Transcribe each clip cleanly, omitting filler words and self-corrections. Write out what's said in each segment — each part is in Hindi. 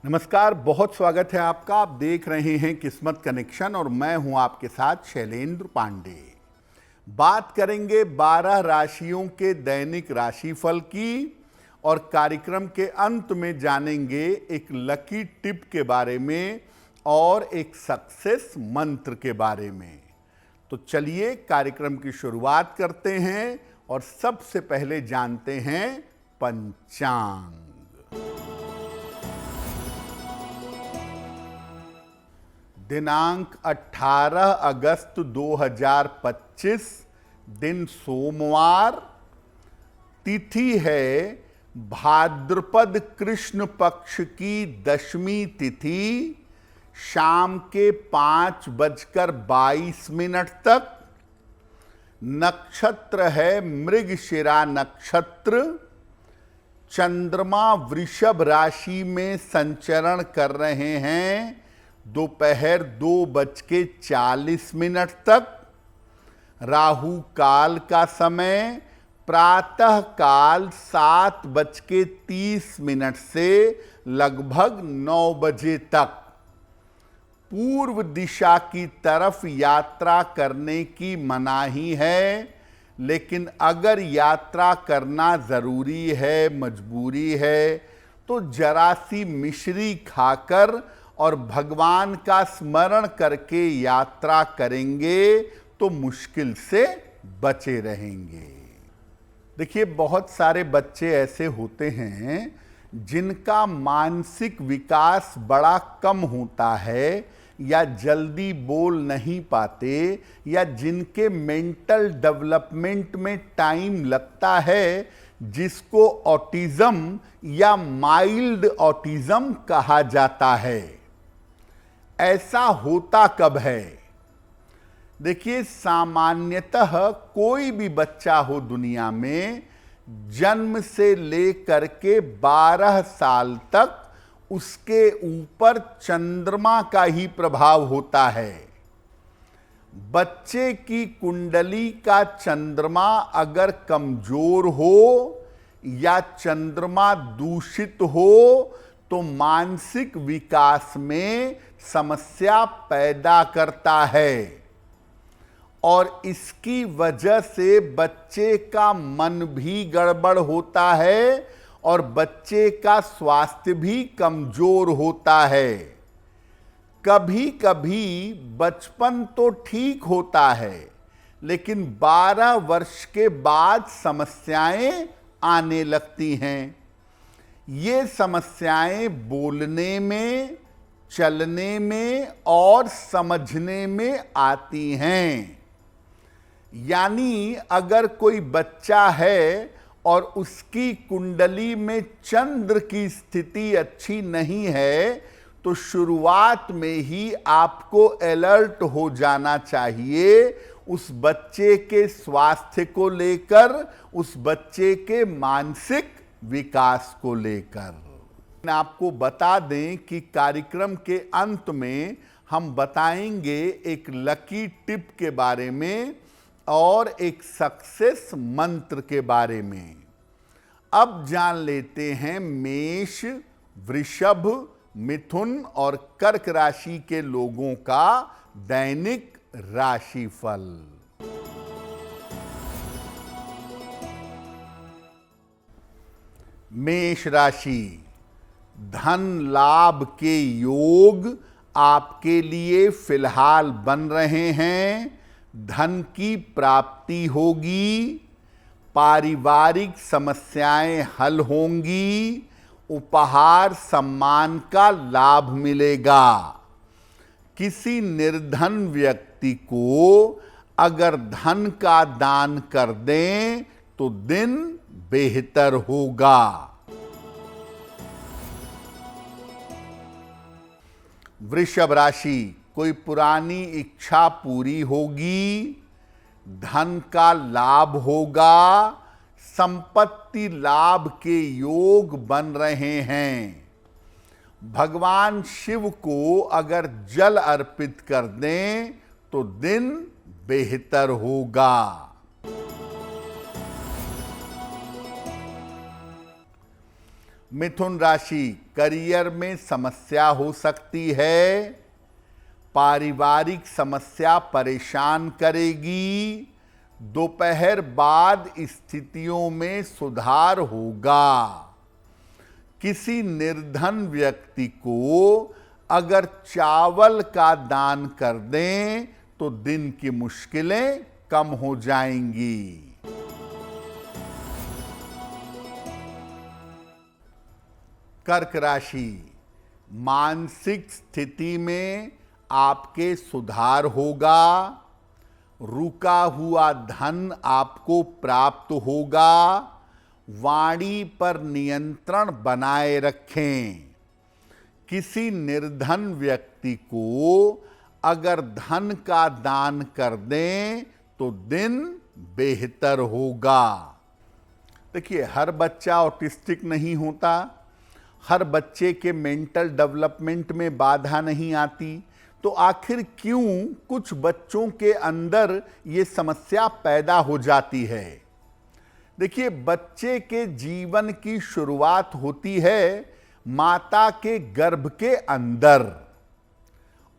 नमस्कार, बहुत स्वागत है आपका। आप देख रहे हैं किस्मत कनेक्शन और मैं हूं आपके साथ शैलेंद्र पांडे। बात करेंगे 12 राशियों के दैनिक राशिफल की और कार्यक्रम के अंत में जानेंगे एक लकी टिप के बारे में और एक सक्सेस मंत्र के बारे में। तो चलिए कार्यक्रम की शुरुआत करते हैं और सबसे पहले जानते हैं पंचांग। दिनांक 18 अगस्त 2025, दिन सोमवार, तिथि है भाद्रपद कृष्ण पक्ष की दशमी तिथि, शाम के 5:22 तक। नक्षत्र है मृगशिरा नक्षत्र। चंद्रमा वृषभ राशि में संचरण कर रहे हैं दोपहर 2:40 तक। राहु काल का समय प्रातः काल 7:30 से लगभग 9 बजे तक। पूर्व दिशा की तरफ यात्रा करने की मनाही है, लेकिन अगर यात्रा करना जरूरी है, मजबूरी है, तो जरा सी मिश्री खाकर और भगवान का स्मरण करके यात्रा करेंगे तो मुश्किल से बचे रहेंगे। देखिए, बहुत सारे बच्चे ऐसे होते हैं जिनका मानसिक विकास बड़ा कम होता है या जल्दी बोल नहीं पाते या जिनके मेंटल डेवलपमेंट में टाइम लगता है, जिसको ऑटिज्म या माइल्ड ऑटिज्म कहा जाता है। ऐसा होता कब है? देखिए, सामान्यतः कोई भी बच्चा हो दुनिया में, जन्म से लेकर के 12 साल तक उसके ऊपर चंद्रमा का ही प्रभाव होता है। बच्चे की कुंडली का चंद्रमा अगर कमजोर हो या चंद्रमा दूषित हो तो मानसिक विकास में समस्या पैदा करता है और इसकी वजह से बच्चे का मन भी गड़बड़ होता है और बच्चे का स्वास्थ्य भी कमजोर होता है। कभी कभी बचपन तो ठीक होता है, लेकिन 12 वर्ष के बाद समस्याएं आने लगती हैं। ये समस्याएं बोलने में, चलने में और समझने में आती हैं। यानी अगर कोई बच्चा है और उसकी कुंडली में चंद्र की स्थिति अच्छी नहीं है, तो शुरुआत में ही आपको अलर्ट हो जाना चाहिए उस बच्चे के स्वास्थ्य को लेकर, उस बच्चे के मानसिक विकास को लेकर। आपको बता दें कि कार्यक्रम के अंत में हम बताएंगे एक लकी टिप के बारे में और एक सक्सेस मंत्र के बारे में। अब जान लेते हैं मेष, वृषभ, मिथुन और कर्क राशि के लोगों का दैनिक राशिफल। मेष राशि, धन लाभ के योग आपके लिए फिलहाल बन रहे हैं। धन की प्राप्ति होगी, पारिवारिक समस्याएं हल होंगी, उपहार सम्मान का लाभ मिलेगा। किसी निर्धन व्यक्ति को अगर धन का दान कर दें तो दिन बेहतर होगा। वृषभ राशि, कोई पुरानी इच्छा पूरी होगी, धन का लाभ होगा, संपत्ति लाभ के योग बन रहे हैं। भगवान शिव को अगर जल अर्पित कर दें तो दिन बेहतर होगा। मिथुन राशि, करियर में समस्या हो सकती है। पारिवारिक समस्या परेशान करेगी। दोपहर बाद स्थितियों में सुधार होगा। किसी निर्धन व्यक्ति को अगर चावल का दान कर दें तो दिन की मुश्किलें कम हो जाएंगी। कर्क राशि, मानसिक स्थिति में आपके सुधार होगा। रुका हुआ धन आपको प्राप्त होगा। वाणी पर नियंत्रण बनाए रखें। किसी निर्धन व्यक्ति को अगर धन का दान कर दें तो दिन बेहतर होगा। देखिए, हर बच्चा ऑटिस्टिक नहीं होता, हर बच्चे के मेंटल डेवलपमेंट में बाधा नहीं आती, तो आखिर क्यों कुछ बच्चों के अंदर ये समस्या पैदा हो जाती है। देखिए, बच्चे के जीवन की शुरुआत होती है माता के गर्भ के अंदर,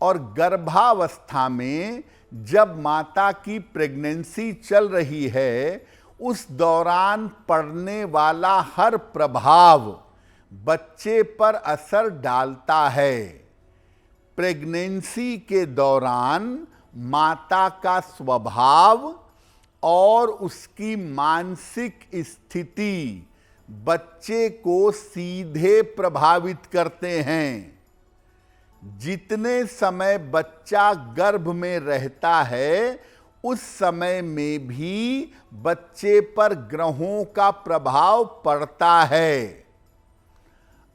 और गर्भावस्था में जब माता की प्रेगनेंसी चल रही है, उस दौरान पड़ने वाला हर प्रभाव बच्चे पर असर डालता है। प्रेगनेंसी के दौरान माता का स्वभाव और उसकी मानसिक स्थिति बच्चे को सीधे प्रभावित करते हैं। जितने समय बच्चा गर्भ में रहता है, उस समय में भी बच्चे पर ग्रहों का प्रभाव पड़ता है।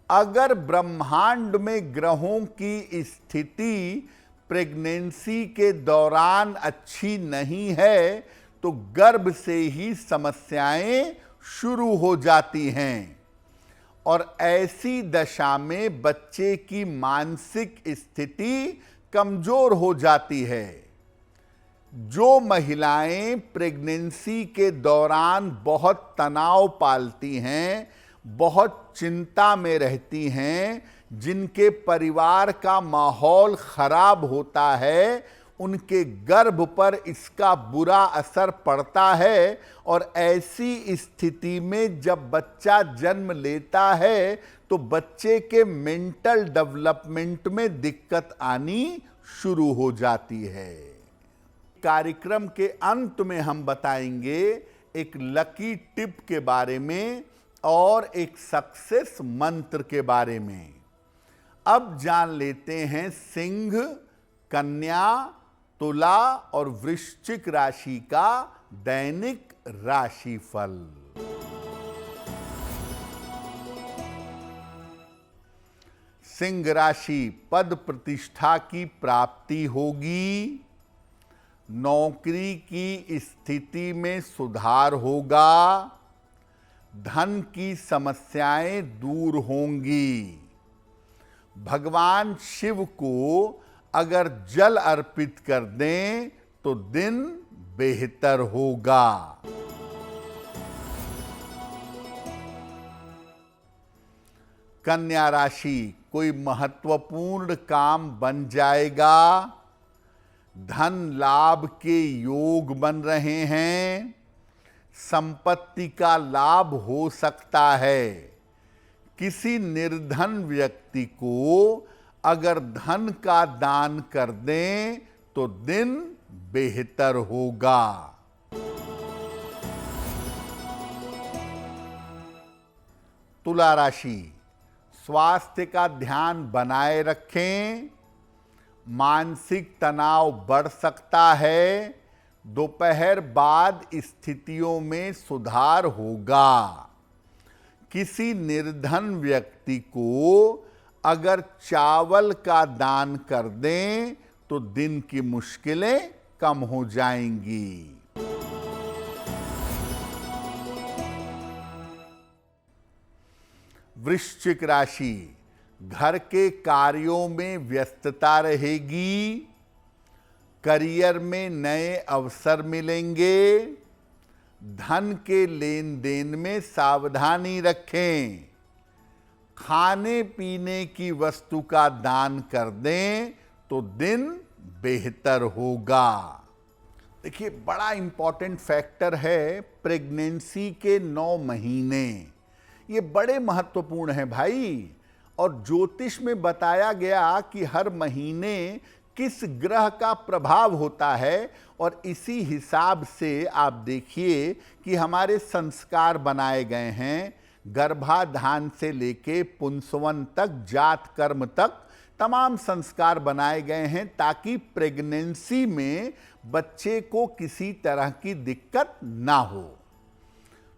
अगर ब्रह्मांड में ग्रहों की स्थिति प्रेगनेंसी के दौरान अच्छी नहीं है, तो गर्भ से ही समस्याएं शुरू हो जाती हैं, और ऐसी दशा में बच्चे की मानसिक स्थिति कमजोर हो जाती है। जो महिलाएं प्रेगनेंसी के दौरान बहुत तनाव पालती हैं, बहुत चिंता में रहती हैं, जिनके परिवार का माहौल खराब होता है, उनके गर्भ पर इसका बुरा असर पड़ता है, और ऐसी स्थिति में जब बच्चा जन्म लेता है तो बच्चे के मेंटल डेवलपमेंट में दिक्कत आनी शुरू हो जाती है। कार्यक्रम के अंत में हम बताएंगे एक लकी टिप के बारे में और एक सक्सेस मंत्र के बारे में। अब जान लेते हैं सिंह, कन्या, तुला और वृश्चिक राशि का दैनिक राशिफल। सिंह राशि, पद प्रतिष्ठा की प्राप्ति होगी। नौकरी की स्थिति में सुधार होगा। धन की समस्याएं दूर होंगी। भगवान शिव को अगर जल अर्पित कर दें तो दिन बेहतर होगा। कन्या राशि, कोई महत्वपूर्ण काम बन जाएगा। धन लाभ के योग बन रहे हैं। संपत्ति का लाभ हो सकता है। किसी निर्धन व्यक्ति को अगर धन का दान कर दें तो दिन बेहतर होगा। तुला राशि, स्वास्थ्य का ध्यान बनाए रखें। मानसिक तनाव बढ़ सकता है। दोपहर बाद स्थितियों में सुधार होगा। किसी निर्धन व्यक्ति को अगर चावल का दान कर दें तो दिन की मुश्किलें कम हो जाएंगी। वृश्चिक राशि, घर के कार्यों में व्यस्तता रहेगी। करियर में नए अवसर मिलेंगे। धन के लेन देन में सावधानी रखें। खाने पीने की वस्तु का दान कर दें तो दिन बेहतर होगा। देखिए, बड़ा इंपॉर्टेंट फैक्टर है प्रेगनेंसी के 9 महीने, ये बड़े महत्वपूर्ण हैं भाई। और ज्योतिष में बताया गया कि हर महीने किस ग्रह का प्रभाव होता है, और इसी हिसाब से आप देखिए कि हमारे संस्कार बनाए गए हैं। गर्भाधान से लेके पुंसवन तक, जात कर्म तक तमाम संस्कार बनाए गए हैं, ताकि प्रेगनेंसी में बच्चे को किसी तरह की दिक्कत ना हो।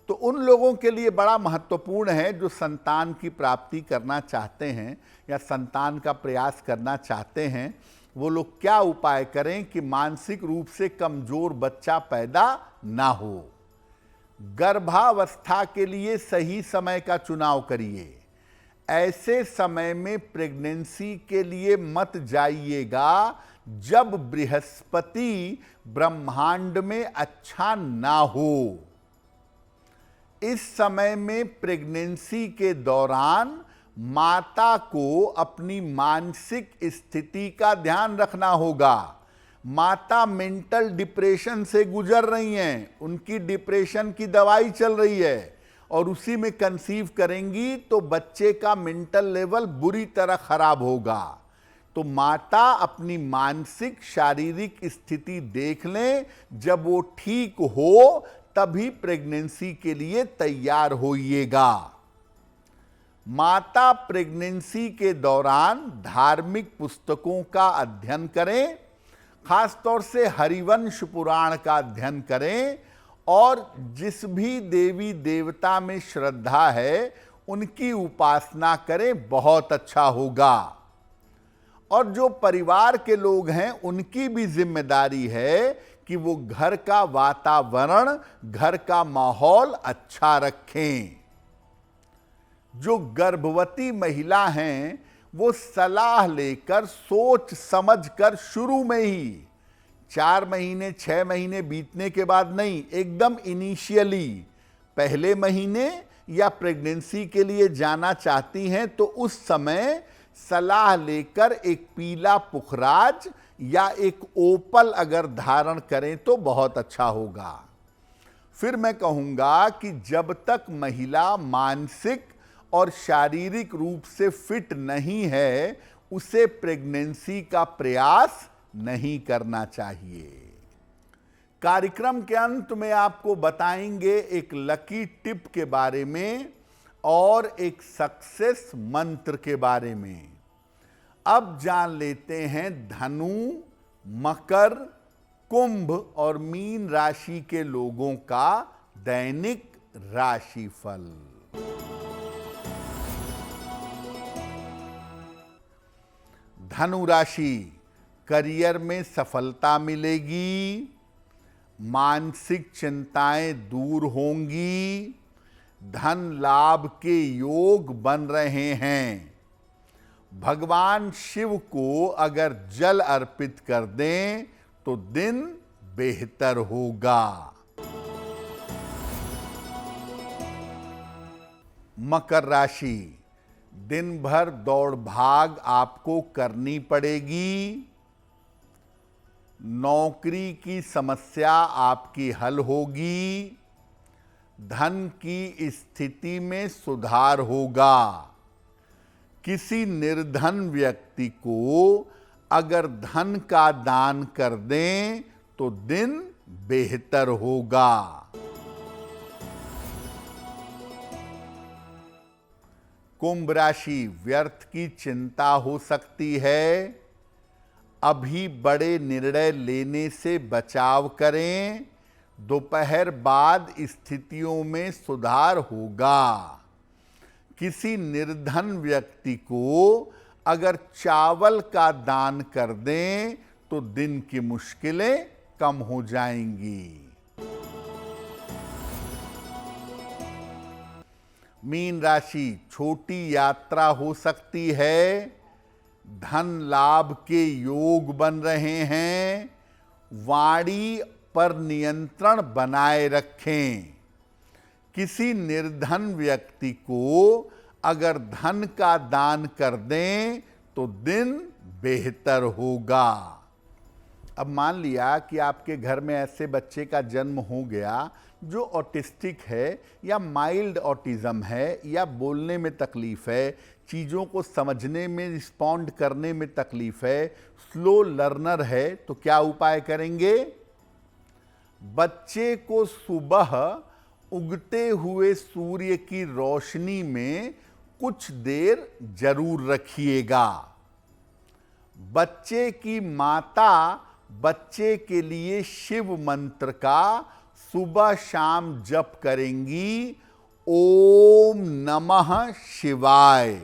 तो उन लोगों के लिए बड़ा महत्वपूर्ण है जो संतान की प्राप्ति करना चाहते हैं या संतान का प्रयास करना चाहते हैं। वो लोग क्या उपाय करें कि मानसिक रूप से कमजोर बच्चा पैदा ना हो। गर्भावस्था के लिए सही समय का चुनाव करिए। ऐसे समय में प्रेगनेंसी के लिए मत जाइएगा जब बृहस्पति ब्रह्मांड में अच्छा ना हो। इस समय में प्रेगनेंसी के दौरान माता को अपनी मानसिक स्थिति का ध्यान रखना होगा। माता मेंटल डिप्रेशन से गुजर रही हैं, उनकी डिप्रेशन की दवाई चल रही है, और उसी में कंसीव करेंगी तो बच्चे का मेंटल लेवल बुरी तरह खराब होगा। तो माता अपनी मानसिक शारीरिक स्थिति देख लें, जब वो ठीक हो तभी प्रेगनेंसी के लिए तैयार होइएगा। माता प्रेगनेंसी के दौरान धार्मिक पुस्तकों का अध्ययन करें, खासतौर से हरिवंश पुराण का अध्ययन करें, और जिस भी देवी देवता में श्रद्धा है उनकी उपासना करें, बहुत अच्छा होगा। और जो परिवार के लोग हैं उनकी भी जिम्मेदारी है कि वो घर का वातावरण, घर का माहौल अच्छा रखें। जो गर्भवती महिला हैं वो सलाह लेकर, सोच समझकर शुरू में ही, 4 महीने 6 महीने बीतने के बाद नहीं, एकदम इनिशियली पहले महीने या प्रेगनेंसी के लिए जाना चाहती हैं तो उस समय सलाह लेकर एक पीला पुखराज या एक ओपल अगर धारण करें तो बहुत अच्छा होगा। फिर मैं कहूंगा कि जब तक महिला मानसिक और शारीरिक रूप से फिट नहीं है, उसे प्रेगनेंसी का प्रयास नहीं करना चाहिए। कार्यक्रम के अंत में आपको बताएंगे एक लकी टिप के बारे में और एक सक्सेस मंत्र के बारे में। अब जान लेते हैं धनु, मकर, कुंभ और मीन राशि के लोगों का दैनिक राशिफल। धनु राशि, करियर में सफलता मिलेगी, मानसिक चिंताएं दूर होंगी, धन लाभ के योग बन रहे हैं। भगवान शिव को अगर जल अर्पित कर दें तो दिन बेहतर होगा। मकर राशि, दिन भर दौड़ भाग आपको करनी पड़ेगी। नौकरी की समस्या आपकी हल होगी। धन की स्थिति में सुधार होगा। किसी निर्धन व्यक्ति को अगर धन का दान कर दें तो दिन बेहतर होगा। कुंभ राशि, व्यर्थ की चिंता हो सकती है। अभी बड़े निर्णय लेने से बचाव करें। दोपहर बाद स्थितियों में सुधार होगा। किसी निर्धन व्यक्ति को अगर चावल का दान कर दें तो दिन की मुश्किलें कम हो जाएंगी। मीन राशि, छोटी यात्रा हो सकती है। धन लाभ के योग बन रहे हैं। वाणी पर नियंत्रण बनाए रखें। किसी निर्धन व्यक्ति को अगर धन का दान कर दें तो दिन बेहतर होगा। अब मान लिया कि आपके घर में ऐसे बच्चे का जन्म हो गया जो ऑटिस्टिक है या माइल्ड ऑटिज्म है या बोलने में तकलीफ है, चीज़ों को समझने में, रिस्पॉन्ड करने में तकलीफ है, स्लो लर्नर है, तो क्या उपाय करेंगे? बच्चे को सुबह उगते हुए सूर्य की रोशनी में कुछ देर जरूर रखिएगा। बच्चे की माता बच्चे के लिए शिव मंत्र का सुबह शाम जप करेंगी, ओम नमः शिवाय।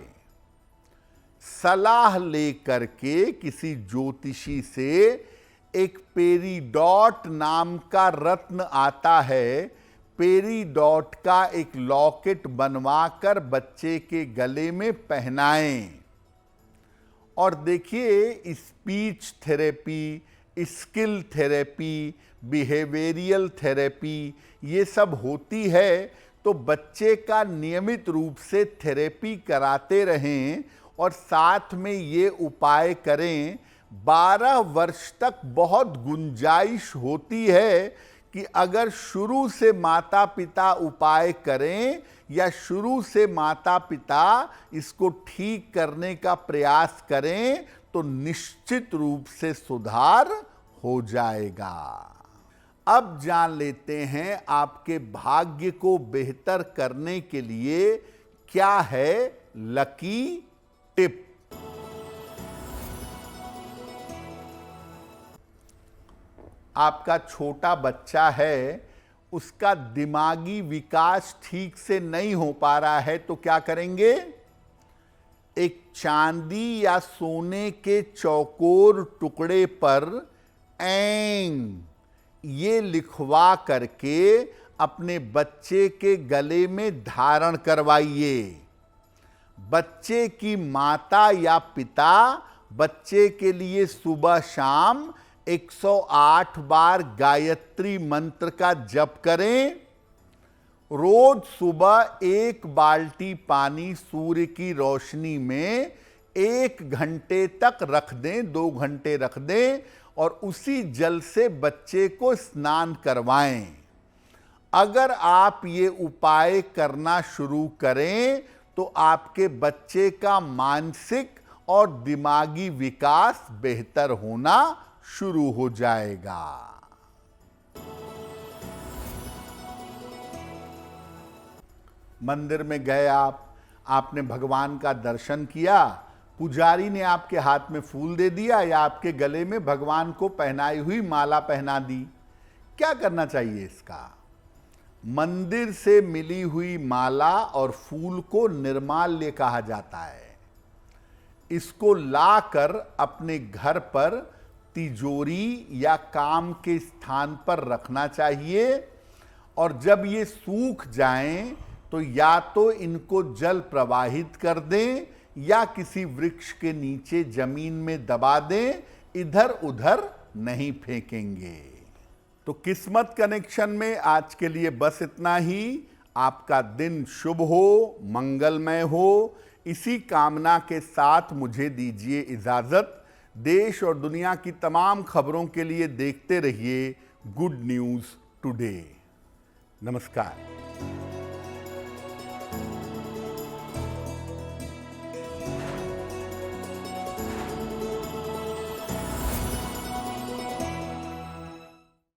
सलाह लेकर के किसी ज्योतिषी से एक पेरीडॉट नाम का रत्न आता है, पेरीडॉट का एक लॉकेट बनवाकर बच्चे के गले में पहनाएं। और देखिए, speech therapy, skill therapy, behavioural therapy ये सब होती है, तो बच्चे का नियमित रूप से थेरेपी कराते रहें और साथ में ये उपाय करें। 12 वर्ष तक बहुत गुंजाइश होती है कि अगर शुरू से माता पिता उपाय करें या शुरू से माता पिता इसको ठीक करने का प्रयास करें तो निश्चित रूप से सुधार हो जाएगा। अब जान लेते हैं आपके भाग्य को बेहतर करने के लिए क्या है लकी टिप। आपका छोटा बच्चा है, उसका दिमागी विकास ठीक से नहीं हो पा रहा है, तो क्या करेंगे? एक चांदी या सोने के चौकोर टुकड़े पर एंग ये लिखवा करके अपने बच्चे के गले में धारण करवाइए। बच्चे की माता या पिता बच्चे के लिए सुबह शाम 108 बार गायत्री मंत्र का जप करें। रोज सुबह 1 बाल्टी पानी सूर्य की रोशनी में 1 घंटे तक रख दें, 2 घंटे रख दें और उसी जल से बच्चे को स्नान करवाएं। अगर आप ये उपाय करना शुरू करें तो आपके बच्चे का मानसिक और दिमागी विकास बेहतर होना शुरू हो जाएगा। मंदिर में गए आपने भगवान का दर्शन किया, पुजारी ने आपके हाथ में फूल दे दिया या आपके गले में भगवान को पहनाई हुई माला पहना दी। क्या करना चाहिए इसका? मंदिर से मिली हुई माला और फूल को निर्माल्य कहा जाता है। इसको लाकर अपने घर पर तिजोरी या काम के स्थान पर रखना चाहिए और जब ये सूख जाएं तो या तो इनको जल प्रवाहित कर दें या किसी वृक्ष के नीचे जमीन में दबा दें, इधर उधर नहीं फेंकेंगे। तो किस्मत कनेक्शन में आज के लिए बस इतना ही। आपका दिन शुभ हो, मंगलमय हो, इसी कामना के साथ मुझे दीजिए इजाजत। देश और दुनिया की तमाम खबरों के लिए देखते रहिए गुड न्यूज़ टुडे। नमस्कार।